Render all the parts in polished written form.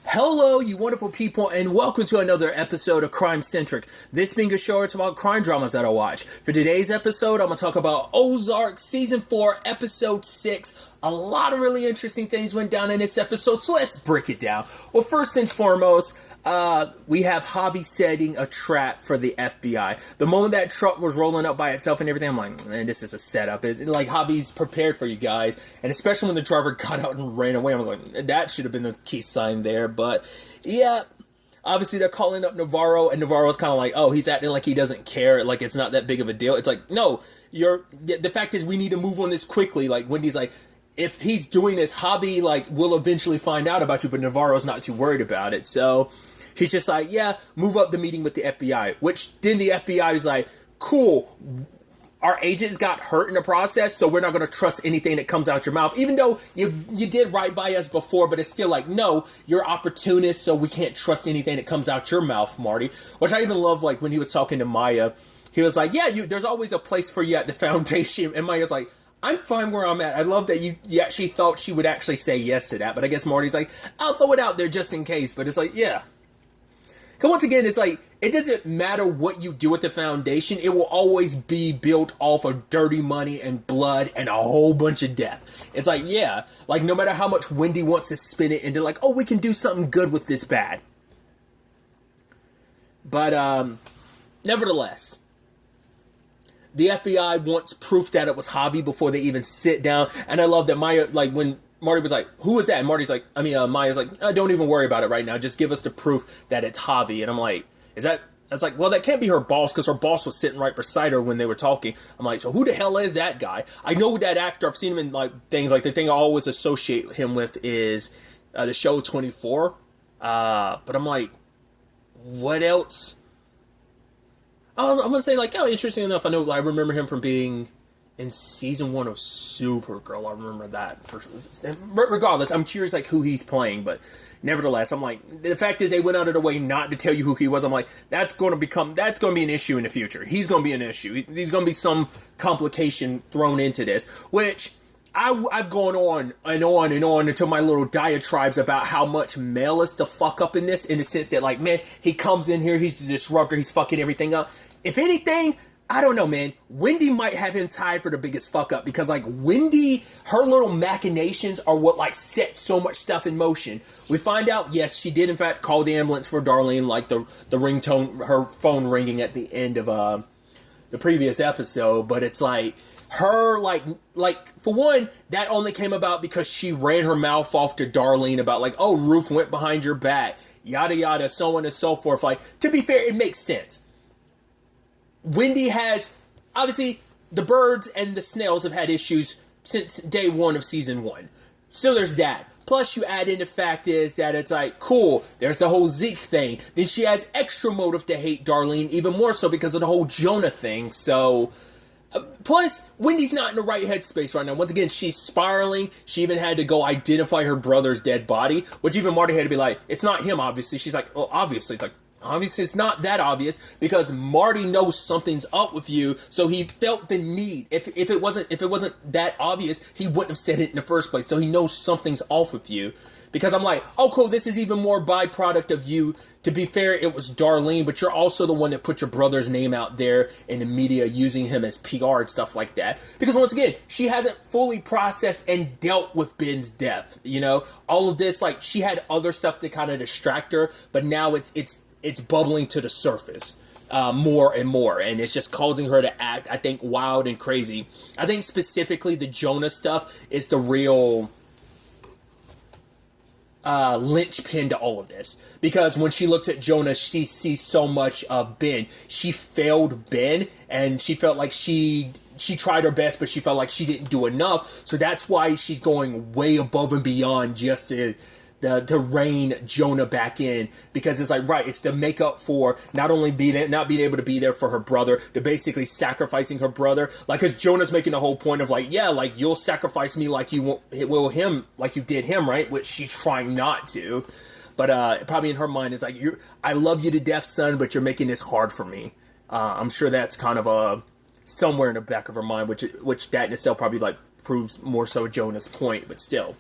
Hello, you wonderful people, and welcome to another episode of Crime Centric. This being a show, it's about crime dramas that I watch. For today's episode, I'm going to talk about Ozark Season 4, Episode 6. A lot of really interesting things went down in this episode, so let's break it down. Well, first and foremost, we have Javi setting a trap for the FBI. The moment that truck was rolling up by itself and everything, I'm like, man, this is a setup. It's like Javi's prepared for you guys. And especially when the driver got out and ran away, I was like, that should have been a key sign there. But yeah, obviously they're calling up Navarro, and Navarro's kind of like, oh, he's acting like he doesn't care. Like it's not that big of a deal. It's like, no, the fact is we need to move on this quickly. Like Wendy's like, if he's doing this, Javi will eventually find out about you, but Navarro's not too worried about it. So he's just like, yeah, move up the meeting with the FBI. Which then the FBI is like, cool, our agents got hurt in the process, so we're not going to trust anything that comes out your mouth. Even though you did right by us before, but it's still like, no, you're opportunist, so we can't trust anything that comes out your mouth, Marty. Which I even love, like, when he was talking to Maya, he was like, yeah, there's always a place for you at the foundation. And Maya's like, I'm fine where I'm at. I love that you actually thought she would actually say yes to that. But I guess Marty's like, I'll throw it out there just in case. But it's like, yeah. Because once again, it's like, it doesn't matter what you do with the foundation. It will always be built off of dirty money and blood and a whole bunch of death. It's like, yeah, like no matter how much Wendy wants to spin it into like, oh, we can do something good with this bad. But nevertheless, the FBI wants proof that it was Javi before they even sit down. And I love that Maya, like when Marty was like, who is that? And Marty's like, Maya's like, don't even worry about it right now. Just give us the proof that it's Javi. And I'm like, I was like, well, that can't be her boss because her boss was sitting right beside her when they were talking. I'm like, so who the hell is that guy? I know that actor. I've seen him in like things like the thing I always associate him with is the show 24. But I'm like, what else? I'm going to say like, oh, interesting enough. I remember him from being in season 1 of Supergirl. I remember that. Regardless, I'm curious like who he's playing, but nevertheless, I'm like, the fact is they went out of their way not to tell you who he was. I'm like, that's going to be an issue in the future. He's going to be an issue. There's going to be some complication thrown into this, which I've gone on and on and on until my little diatribes about how much Mel is the fuck up in this, in the sense that like, man, he comes in here, he's the disruptor, he's fucking everything up. If anything, I don't know, man. Wendy might have him tied for the biggest fuck up because, like, Wendy, her little machinations are what, like, set so much stuff in motion. We find out, yes, she did, in fact, call the ambulance for Darlene, like the ringtone, her phone ringing at the end of the previous episode. But it's like, her, like, for one, that only came about because she ran her mouth off to Darlene about, like, oh, Ruth went behind your back, yada, yada, so on and so forth. Like, to be fair, it makes sense. Wendy has, obviously, the birds and the snails have had issues since day 1 of season 1. So there's that. Plus, you add in the fact is that it's like, cool, there's the whole Zeke thing. Then she has extra motive to hate Darlene, even more so because of the whole Jonah thing. So, plus, Wendy's not in the right headspace right now. Once again, she's spiraling. She even had to go identify her brother's dead body, which even Marty had to be like, it's not him, obviously. She's like, well, obviously. It's like, obviously, it's not that obvious because Marty knows something's up with you, so he felt the need. If it wasn't that obvious, he wouldn't have said it in the first place. So he knows something's off with you. Because I'm like, oh, cool, this is even more byproduct of you. To be fair, it was Darlene, but you're also the one that put your brother's name out there in the media using him as PR and stuff like that. Because once again, she hasn't fully processed and dealt with Ben's death. You know, all of this, like, she had other stuff to kind of distract her, but now it's bubbling to the surface more and more, and it's just causing her to act, I think, wild and crazy. I think specifically the Jonah stuff is the real linchpin to all of this, because when she looks at Jonah, she sees so much of Ben. She failed Ben, and she felt like she tried her best, but she felt like she didn't do enough, so that's why she's going way above and beyond just to rein Jonah back in, because it's like, right, it's to make up for not only not being able to be there for her brother, to basically sacrificing her brother. Like, because Jonah's making the whole point of like, yeah, like, you'll sacrifice me like you will him, like you did him, right? Which she's trying not to. But probably in her mind, it's like, I love you to death, son, but you're making this hard for me. I'm sure that's kind of somewhere in the back of her mind, which that in itself probably like proves more so Jonah's point, but still.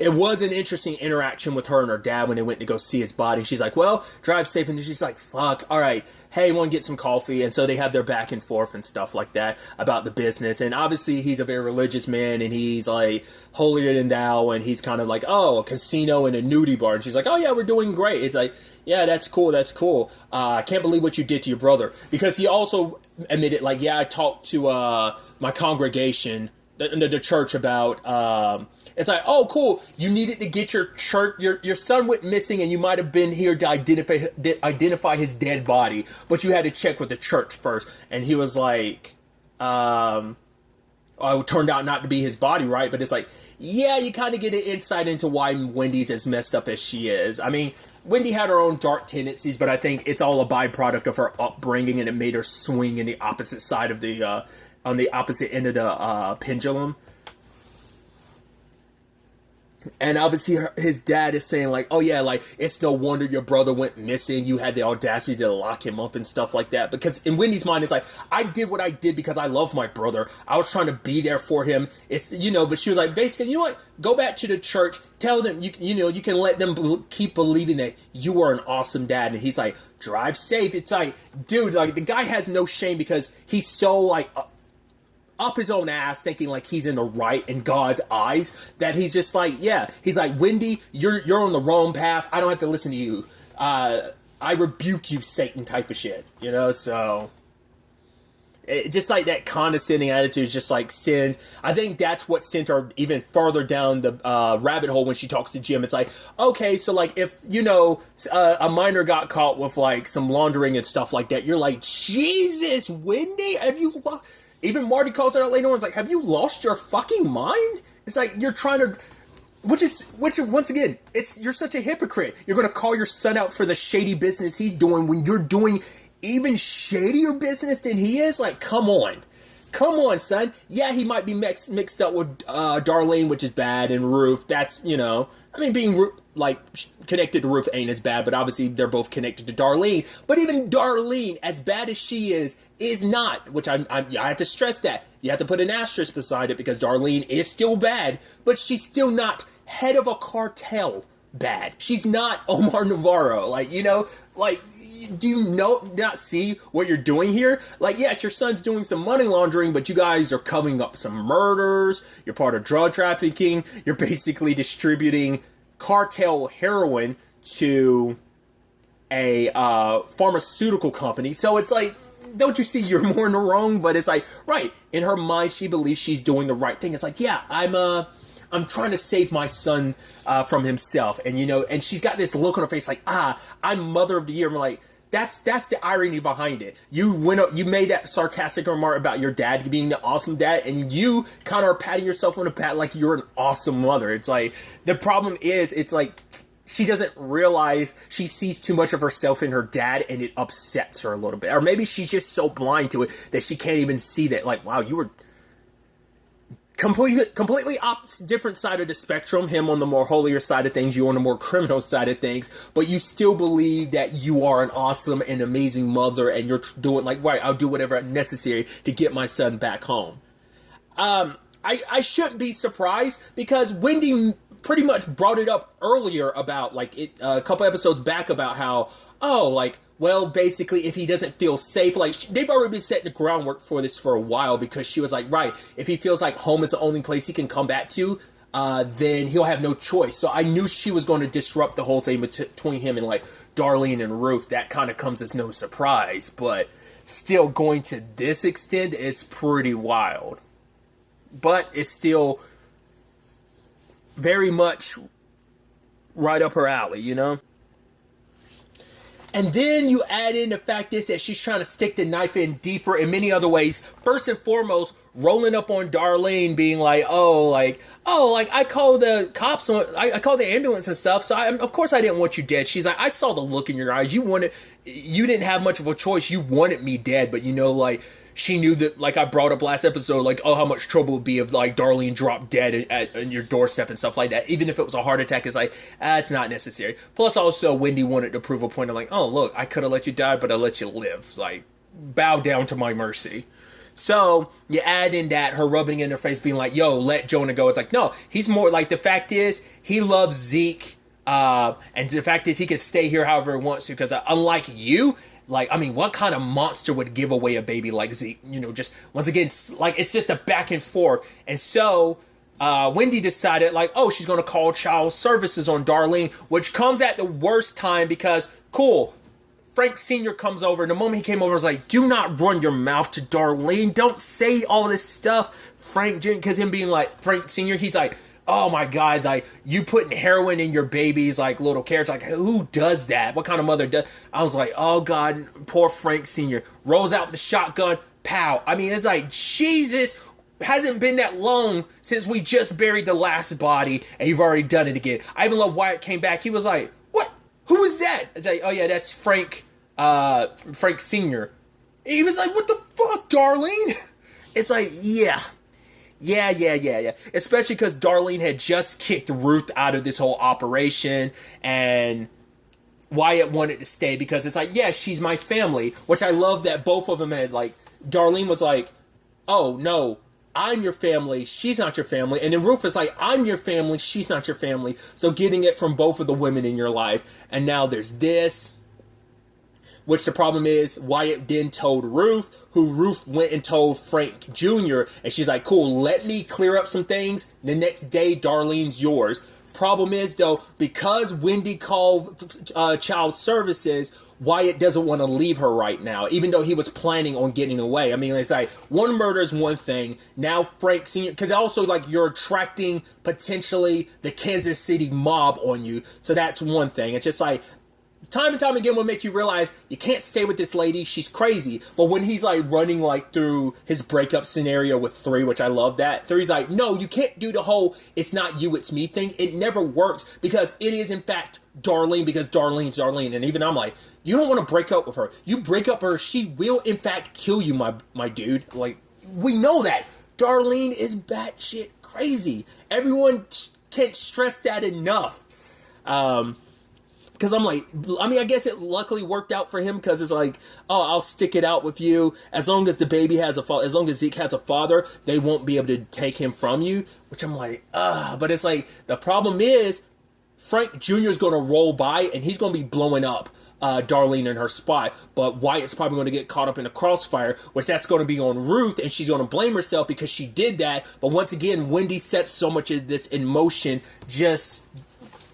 it was an interesting interaction with her and her dad when they went to go see his body. She's like, well, drive safe. And she's like, fuck, all right. Hey, want to get some coffee? And so they have their back and forth and stuff like that about the business. And obviously he's a very religious man, and he's like holier than thou. And he's kind of like, oh, a casino and a nudie bar. And she's like, oh yeah, we're doing great. It's like, yeah, that's cool. That's cool. I can't believe what you did to your brother, because he also admitted, like, yeah, I talked to my congregation, the church, about it's like, oh, cool. You needed to get your son went missing, and you might have been here to identify his dead body, but you had to check with the church first. And he was like, it turned out not to be his body, right? But it's like, yeah, you kind of get an insight into why Wendy's as messed up as she is. I mean, Wendy had her own dark tendencies, but I think it's all a byproduct of her upbringing, and it made her swing in the opposite side of the on the opposite end of the pendulum. And obviously his dad is saying, like, oh yeah, like, it's no wonder your brother went missing. You had the audacity to lock him up and stuff like that. Because in Wendy's mind, it's like, I did what I did because I love my brother. I was trying to be there for him. It's, you know, but she was like, basically, you know what? Go back to the church. Tell them, you know, you can let them keep believing that you are an awesome dad. And he's like, drive safe. It's like, dude, like, the guy has no shame, because he's so, like, up his own ass, thinking like he's in the right in God's eyes, that he's just like, yeah, he's like, Wendy, you're on the wrong path. I don't have to listen to you. I rebuke you, Satan, type of shit, you know. So just like that condescending attitude, just like send. I think that's what sent her even further down the rabbit hole when she talks to Jim. It's like, okay, so like, if, you know, a minor got caught with like some laundering and stuff like that, you're like, Jesus, Wendy, have you even Marty calls her out later on. It's like, have you lost your fucking mind? It's like, you're trying to, which once again, you're such a hypocrite. You're going to call your son out for the shady business he's doing when you're doing even shadier business than he is. Like, come on, son. Yeah, he might be mixed up with Darlene, which is bad, and Ruth. That's, you know, I mean, being like connected to Ruth ain't as bad, but obviously they're both connected to Darlene. But even Darlene, as bad as she is not, which I have to stress that. You have to put an asterisk beside it, because Darlene is still bad, but she's still not head of a cartel bad. She's not Omar Navarro. Like, you know, like, do you not see what you're doing here? Like, yes, your son's doing some money laundering, but you guys are covering up some murders. You're part of drug trafficking. You're basically distributing cartel heroin to a pharmaceutical company. So it's like, don't you see you're more in the wrong? But it's like, right, in her mind, she believes she's doing the right thing. It's like, yeah, I'm trying to save my son from himself. And, you know, and she's got this look on her face like, I'm mother of the year. I'm like, that's the irony behind it. You made that sarcastic remark about your dad being the awesome dad, and you kind of are patting yourself on the back like you're an awesome mother. It's like, the problem is, it's like, she doesn't realize she sees too much of herself in her dad, and it upsets her a little bit. Or maybe she's just so blind to it that she can't even see that, like, wow, you were completely different side of the spectrum. Him on the more holier side of things, you on the more criminal side of things, but you still believe that you are an awesome and amazing mother, and you're doing, like, right, I'll do whatever necessary to get my son back home. I shouldn't be surprised, because Wendy pretty much brought it up earlier about, like, a couple episodes back, about how, like, well, basically, if he doesn't feel safe, like, they've already been setting the groundwork for this for a while, because she was like, right, if he feels like home is the only place he can come back to, then he'll have no choice. So I knew she was going to disrupt the whole thing between him and, like, Darlene and Ruth. That kind of comes as no surprise, but still, going to this extent is pretty wild. But it's still very much right up her alley, you know? And then you add in the fact is that she's trying to stick the knife in deeper in many other ways. First and foremost, rolling up on Darlene, being like, I called the cops, I called the ambulance and stuff, so of course I didn't want you dead. She's like, I saw the look in your eyes. You didn't have much of a choice. You wanted me dead, but, you know, like, she knew that, like I brought up last episode, like, how much trouble it would be if, like, Darlene dropped dead at your doorstep and stuff like that. Even if it was a heart attack, it's like, it's not necessary. Plus, also, Wendy wanted to prove a point of, like, oh, look, I could have let you die, but I let you live. Like, bow down to my mercy. So you add in that her rubbing in her face, being like, "Yo, let Jonah go." It's like, no, he's more like, the fact is he loves Zeke, and the fact is he can stay here however he wants to, because unlike you, like, I mean, what kind of monster would give away a baby like Zeke? You know, just once again, like, it's just a back and forth. And so Wendy decided, like, oh, she's going to call child services on Darlene, which comes at the worst time because, cool, Frank Sr. comes over, and the moment he came over, I was like, do not run your mouth to Darlene. Don't say all this stuff. Frank Jr., because him being like, Frank Sr., he's like, oh my God, like, you putting heroin in your baby's, like, little carrots. Like, who does that? What kind of mother does? I was like, oh God, poor Frank Sr. Rolls out the shotgun, pow. I mean, it's like, Jesus, hasn't been that long since we just buried the last body, and you've already done it again. I even love Wyatt came back. He was like, what? Who is that? It's like, oh yeah, that's Frank Sr. He was like, what the fuck, Darlene? It's like, yeah. Especially because Darlene had just kicked Ruth out of this whole operation, and Wyatt wanted to stay because it's like, yeah, she's my family. Which I love that both of them had, like, Darlene was like, oh no, I'm your family, she's not your family. And then Ruth was like, I'm your family, she's not your family. So getting it from both of the women in your life. And now there's this. Which the problem is, Wyatt then told Ruth, who Ruth went and told Frank Jr., and she's like, cool, let me clear up some things. The next day, Darlene's yours. Problem is, though, because Wendy called child services, Wyatt doesn't want to leave her right now, even though he was planning on getting away. I mean, it's like, one murder is one thing. Now Frank Sr., because also, like, you're attracting potentially the Kansas City mob on you. So that's one thing. It's just like, time and time again will make you realize you can't stay with this lady. She's crazy. But when he's like running like through his breakup scenario with 3, which I love that, 3's like, no, you can't do the whole it's not you, it's me thing. It never works because it is in fact Darlene, because Darlene's Darlene. And even I'm like, you don't want to break up with her. You break up with her, she will in fact kill you, my dude. Like, we know that. Darlene is batshit crazy. Everyone can't stress that enough. Because I'm like, I mean, I guess it luckily worked out for him because it's like, oh, I'll stick it out with you. As long as the baby has a father, as long as Zeke has a father, they won't be able to take him from you. Which I'm like, but it's like, the problem is, Frank Jr. is going to roll by and he's going to be blowing up Darlene in her spot. But Wyatt's probably going to get caught up in a crossfire, which that's going to be on Ruth, and she's going to blame herself because she did that. But once again, Wendy set so much of this in motion just...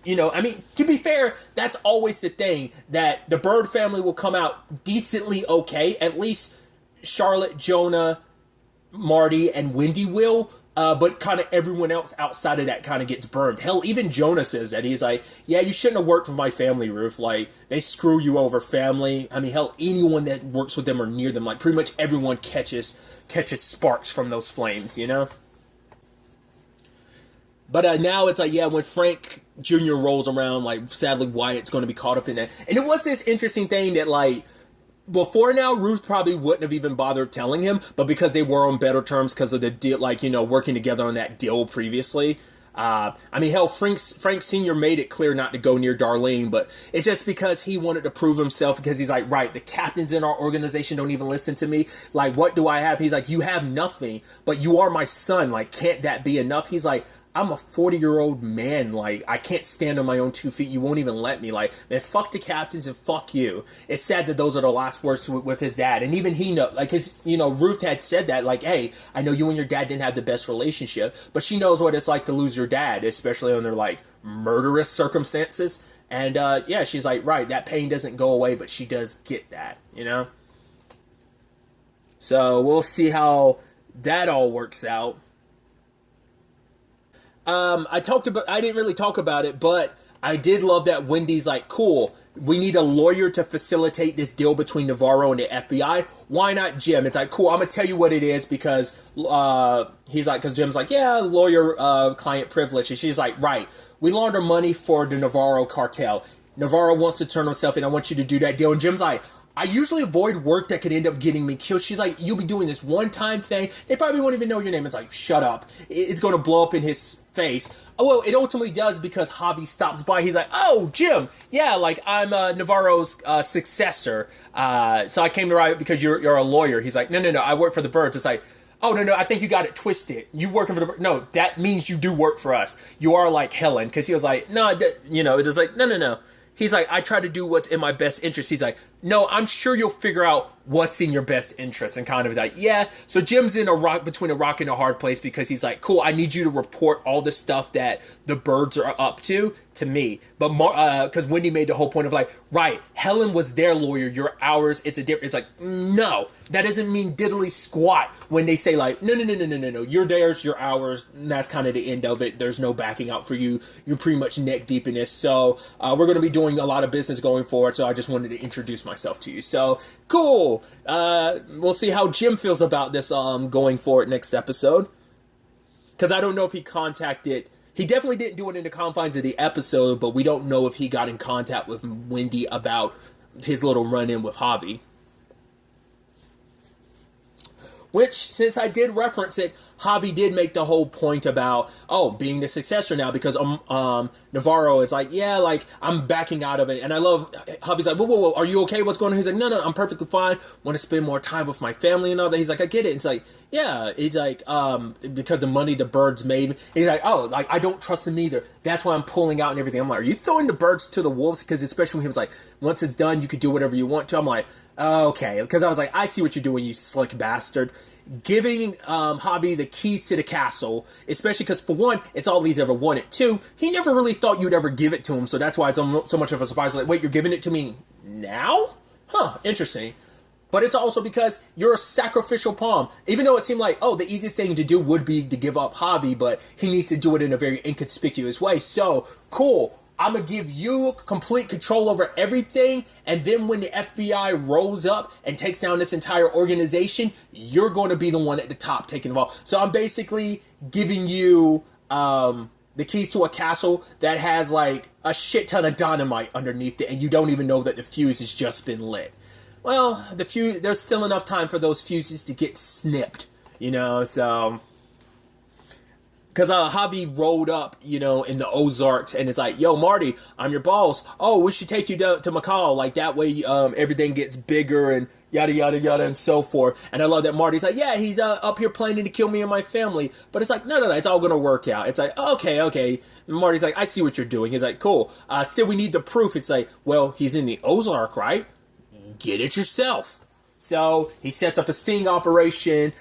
You know, I mean, to be fair, that's always the thing, that the Bird family will come out decently okay. At least Charlotte, Jonah, Marty, and Wendy will. But kind of everyone else outside of that kind of gets burned. Hell, even Jonah says that. He's like, yeah, you shouldn't have worked with my family, Ruth. Like, they screw you over, family. I mean, hell, anyone that works with them or near them, like, pretty much everyone catches sparks from those flames, you know? But now it's like, yeah, when Frank Jr. rolls around, like, sadly, Wyatt's going to be caught up in that. And it was this interesting thing that, like, before now, Ruth probably wouldn't have even bothered telling him, but because they were on better terms because of the deal, like, you know, working together on that deal previously. I mean, hell, Frank Sr. made it clear not to go near Darlene, but it's just because he wanted to prove himself, because he's like, right, the captains in our organization don't even listen to me. Like, what do I have? He's like, you have nothing, but you are my son. Like, can't that be enough? He's like, I'm a 40-year-old man. Like, I can't stand on my own 2 feet. You won't even let me. Like, man, fuck the captains and fuck you. It's sad that those are the last words with his dad. And even he know, like, his, you know, Ruth had said that, like, hey, I know you and your dad didn't have the best relationship, but she knows what it's like to lose your dad, especially under, like, murderous circumstances. And, yeah, she's like, right, that pain doesn't go away, but she does get that, you know? So, we'll see how that all works out. I didn't really talk about it, but I did love that Wendy's like, cool, we need a lawyer to facilitate this deal between Navarro and the FBI. Why not Jim? It's like, cool, I'm going to tell you what it is, because he's like, because Jim's like, yeah, lawyer, client privilege. And she's like, right, we launder money for the Navarro cartel. Navarro wants to turn himself in. I want you to do that deal. And Jim's like, I usually avoid work that could end up getting me killed. She's like, you'll be doing this one-time thing. They probably won't even know your name. It's like, shut up. It's going to blow up in his face. Oh, well, it ultimately does because Javi stops by. He's like, oh, Jim. Yeah, like, I'm Navarro's successor. So I came to Riot because you're a lawyer. He's like, no, I work for the Birds. It's like, oh, no, I think you got it twisted. You working for the Birds. No, that means you do work for us. You are like Helen. Because he was like, no, it's just like, no. He's like, I try to do what's in my best interest. He's like, no, I'm sure you'll figure out what's in your best interest. And kind of like, yeah. So Jim's in between a rock and a hard place because he's like, cool, I need you to report all the stuff that the Birds are up to me. But because Wendy made the whole point of like, right, Helen was their lawyer, you're ours. It's a different. It's like, no, that doesn't mean diddly squat when they say like, no, you're theirs, you're ours. And that's kind of the end of it. There's no backing out for you. You're pretty much neck deep in this. So we're going to be doing a lot of business going forward. So I just wanted to introduce myself to you. So cool. We'll see how Jim feels about this going forward next episode. Because I don't know if he contacted. He definitely didn't do it in the confines of the episode, but we don't know if he got in contact with Wendy about his little run-in with Javi. Which, since I did reference it, Javi did make the whole point about, being the successor now, because Navarro is like, yeah, like, I'm backing out of it. And I love, Javi's like, whoa, are you okay? What's going on? He's like, no, I'm perfectly fine. Want to spend more time with my family and all that. He's like, I get it. It's like, yeah. He's like, because the money the Birds made. He's like, I don't trust him either. That's why I'm pulling out and everything. I'm like, are you throwing the Birds to the wolves? Because especially when he was like, once it's done, you can do whatever you want to. I'm like, okay. Because I was like, I see what you're doing, you slick bastard. Giving Javi the keys to the castle, especially because, for one, it's all he's ever wanted. Two, he never really thought you'd ever give it to him, so that's why it's so much of a surprise. Like, wait, you're giving it to me now? Huh, interesting. But it's also because you're a sacrificial pawn. Even though it seemed like, the easiest thing to do would be to give up Javi, but he needs to do it in a very inconspicuous way. So, cool. I'm going to give you complete control over everything, and then when the FBI rolls up and takes down this entire organization, you're going to be the one at the top taking the ball. So I'm basically giving you the keys to a castle that has like a shit ton of dynamite underneath it, and you don't even know that the fuse has just been lit. Well, there's still enough time for those fuses to get snipped, so... Because Javi rolled up, in the Ozark, and it's like, yo, Marty, I'm your boss. Oh, we should take you to McCall. Like, that way everything gets bigger and yada, yada, yada, and so forth. And I love that Marty's like, yeah, he's up here planning to kill me and my family. But it's like, no, it's all going to work out. It's like, okay. And Marty's like, I see what you're doing. He's like, cool. Still, we need the proof. It's like, well, he's in the Ozark, right? Get it yourself. So he sets up a sting operation.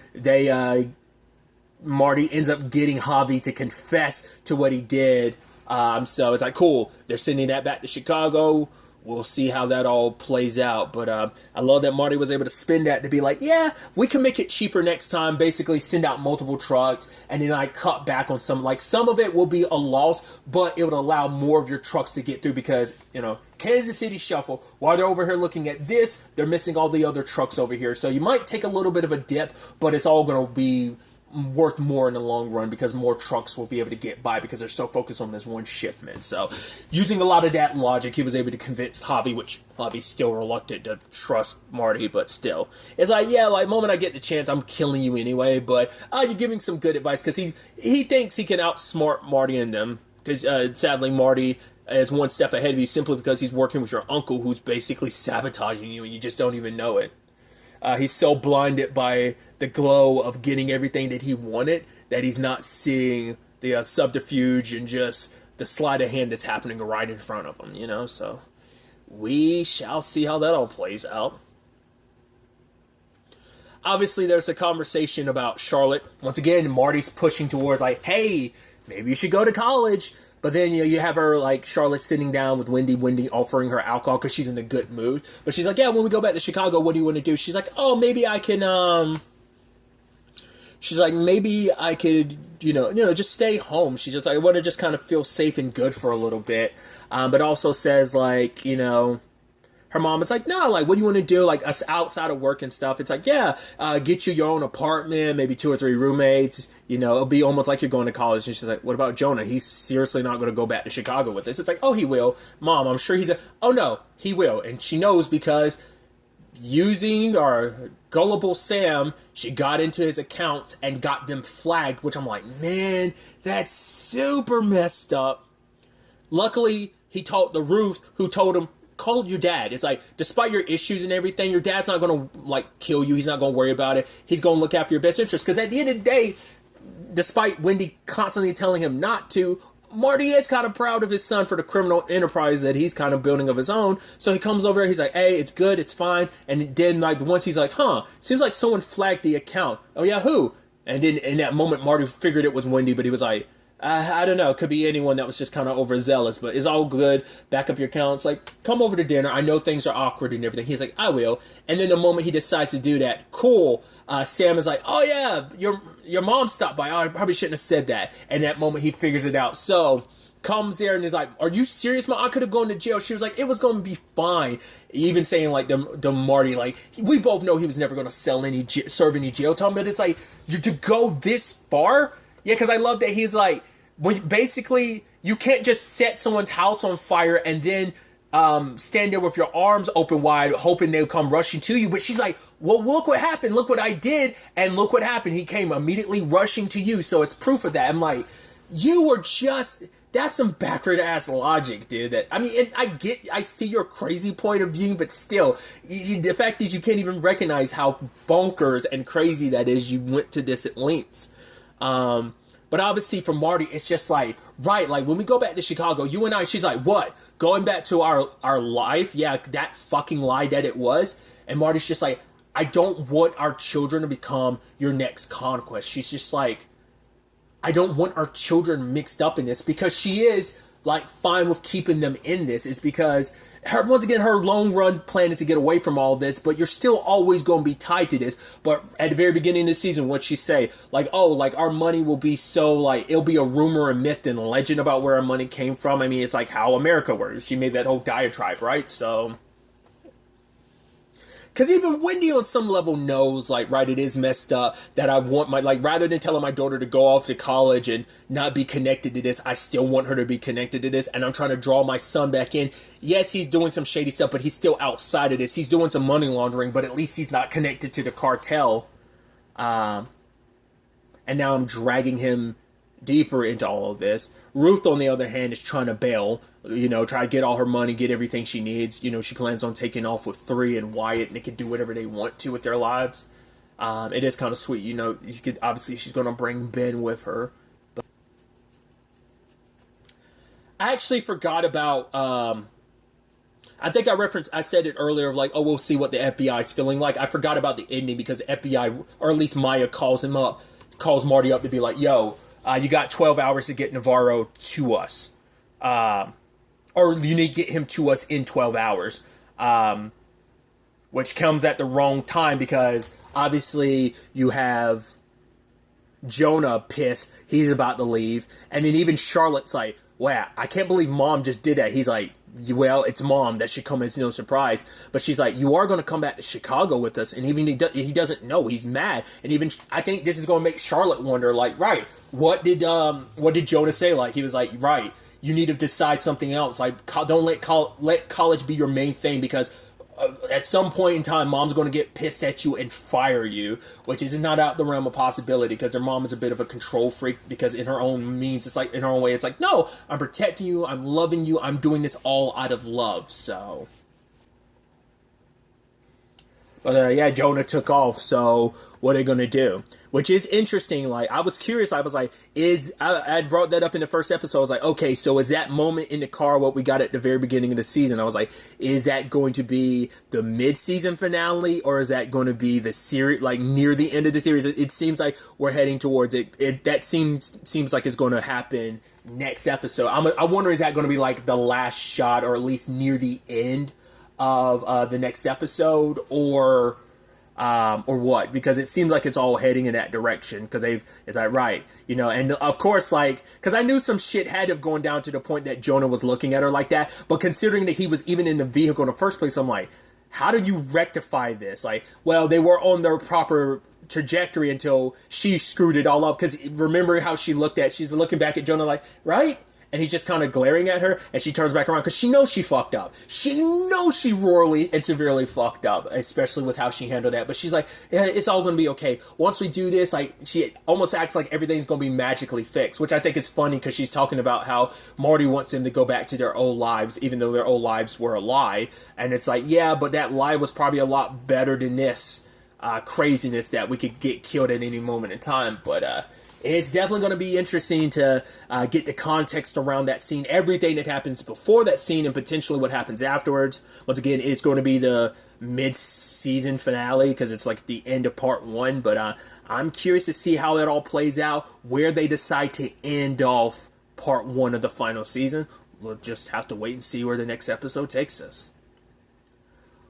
Marty ends up getting Javi to confess to what he did. So it's like, cool. They're sending that back to Chicago. We'll see how that all plays out. But I love that Marty was able to spin that to be like, yeah, we can make it cheaper next time. Basically send out multiple trucks and then cut back on some. Like, some of it will be a loss, but it would allow more of your trucks to get through because, Kansas City Shuffle, while they're over here looking at this, they're missing all the other trucks over here. So you might take a little bit of a dip, but it's all going to be worth more in the long run because more trucks will be able to get by because they're so focused on this one shipment. So using a lot of that logic, he was able to convince Javi, which Javi's still reluctant to trust Marty, but still. It's like, yeah, like, moment I get the chance, I'm killing you anyway, but you're giving some good advice because he thinks he can outsmart Marty and them because sadly Marty is one step ahead of you simply because he's working with your uncle who's basically sabotaging you and you just don't even know it. He's so blinded by the glow of getting everything that he wanted that he's not seeing the subterfuge and just the sleight of hand that's happening right in front of him, So we shall see how that all plays out. Obviously, there's a conversation about Charlotte. Once again, Marty's pushing towards like, hey, maybe you should go to college. But then, you have her, like, Charlotte sitting down with Wendy offering her alcohol because she's in a good mood. But she's like, yeah, when we go back to Chicago, what do you want to do? She's like, maybe I can, she's like, maybe I could, just stay home. She's just like, I want to just kind of feel safe and good for a little bit. But also says, like, her mom is like, no, like, what do you want to do? Like, us outside of work and stuff. It's like, yeah, get you your own apartment, maybe 2 or 3 roommates. It'll be almost like you're going to college. And she's like, what about Jonah? He's seriously not going to go back to Chicago with us. It's like, oh, he will. Mom, I'm sure oh, no, he will. And she knows because using our gullible Sam, she got into his accounts and got them flagged, which I'm like, man, that's super messed up. Luckily, he told the Ruth, who told him, call your dad. It's like, despite your issues and everything, your dad's not going to, like, kill you. He's not going to worry about it. He's going to look after your best interest. Because at the end of the day, despite Wendy constantly telling him not to, Marty is kind of proud of his son for the criminal enterprise that he's kind of building of his own. So he comes over, he's like, hey, it's good, it's fine. And then, like, once he's like, seems like someone flagged the account. Oh, yeah, who? And then in that moment, Marty figured it was Wendy, but he was like, I don't know, it could be anyone that was just kind of overzealous, but it's all good. Back up your accounts, like, come over to dinner. I know things are awkward and everything. He's like, I will. And then the moment he decides to do that, cool, Sam is like, oh yeah, your mom stopped by. Oh, I probably shouldn't have said that. And that moment he figures it out. So comes there and is like, are you serious, Mom? I could have gone to jail. She was like, it was going to be fine. Even saying like the Marty, like, we both know he was never going to serve any jail time, but it's like, to go this far? Yeah, because I love that he's like, basically, you can't just set someone's house on fire and then stand there with your arms open wide, hoping they'll come rushing to you. But she's like, well, look what happened. Look what I did. And look what happened. He came immediately rushing to you. So it's proof of that. I'm like, you were just... That's some backward ass logic, dude. And I see your crazy point of view, but still, the fact is you can't even recognize how bonkers and crazy that is. You went to this at lengths. But obviously for Marty, it's just like, right, like when we go back to Chicago, you and I, she's like, what? Going back to our life? Yeah, that fucking lie that it was. And Marty's just like, I don't want our children to become your next conquest. She's just like, I don't want our children mixed up in this, because she is like fine with keeping them in this. It's because once again, her long run plan is to get away from all this, but you're still always going to be tied to this. But at the very beginning of the season, what'd she say? Like, oh, like our money will be so like, it'll be a rumor and myth and legend about where our money came from. I mean, it's like how America works. She made that whole diatribe, right? So, because even Wendy on some level knows, like, right, it is messed up that I want my, like, rather than telling my daughter to go off to college and not be connected to this, I still want her to be connected to this, and I'm trying to draw my son back in. Yes, he's doing some shady stuff, but he's still outside of this. He's doing some money laundering, but at least he's not connected to the cartel. And now I'm dragging him deeper into all of this. Ruth, on the other hand, is trying to bail, try to get all her money, get everything she needs. She plans on taking off with 3 and Wyatt, and they can do whatever they want to with their lives. It is kind of sweet, obviously she's going to bring Ben with her. But I actually forgot about, I think I said it earlier of like, oh, we'll see what the FBI is feeling like. I forgot about the ending because the FBI, or at least Maya calls Marty up to be like, yo, you got 12 hours to get Navarro to us. Or you need to get him to us in 12 hours. Which comes at the wrong time because obviously you have Jonah pissed. He's about to leave. And then even Charlotte's like, wow, I can't believe Mom just did that. He's like, well, it's Mom. That should come as no surprise. But she's like, you are going to come back to Chicago with us. And even he doesn't know. He's mad. And even I think this is going to make Charlotte wonder, like, right, what did Jonah say? Like, he was like, right, you need to decide something else. Like, don't let college be your main thing, because at some point in time, Mom's going to get pissed at you and fire you, which is not out the realm of possibility, because her mom is a bit of a control freak, because in her own means, it's like, in her own way, it's like, no, I'm protecting you, I'm loving you, I'm doing this all out of love, so. But yeah, Jonah took off, so what are they going to do? Which is interesting. Like, I was curious. I was like, I brought that up in the first episode. I was like, okay, so is that moment in the car what we got at the very beginning of the season? I was like, is that going to be the mid-season finale, or is that going to be the series, like near the end of the series? It seems like we're heading towards it. That seems like it's going to happen next episode. I wonder, is that going to be like the last shot, or at least near the end of the next episode, or what? Because it seems like it's all heading in that direction, because it's like, right, and of course, like, because I knew some shit had to have gone down to the point that Jonah was looking at her like that, but considering that he was even in the vehicle in the first place, I'm like, how do you rectify this? Like, well, they were on their proper trajectory until she screwed it all up, because remember how she's looking back at Jonah like, right? And he's just kind of glaring at her, and she turns back around because she knows she fucked up. She knows she royally and severely fucked up, especially with how she handled that. But she's like, yeah, it's all going to be okay. Once we do this, like, she almost acts like everything's going to be magically fixed, which I think is funny because she's talking about how Marty wants them to go back to their old lives, even though their old lives were a lie. And it's like, yeah, but that lie was probably a lot better than this craziness that we could get killed at any moment in time. But it's definitely going to be interesting to get the context around that scene, everything that happens before that scene and potentially what happens afterwards. Once again, it's going to be the mid-season finale because it's like the end of part 1. But I'm curious to see how that all plays out, where they decide to end off part 1 of the final season. We'll just have to wait and see where the next episode takes us.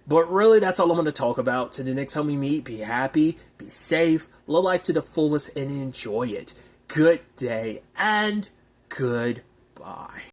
But really, that's all I'm going to talk about. To the next time we meet, be happy, be safe, live life to the fullest, and enjoy it. Good day, and goodbye.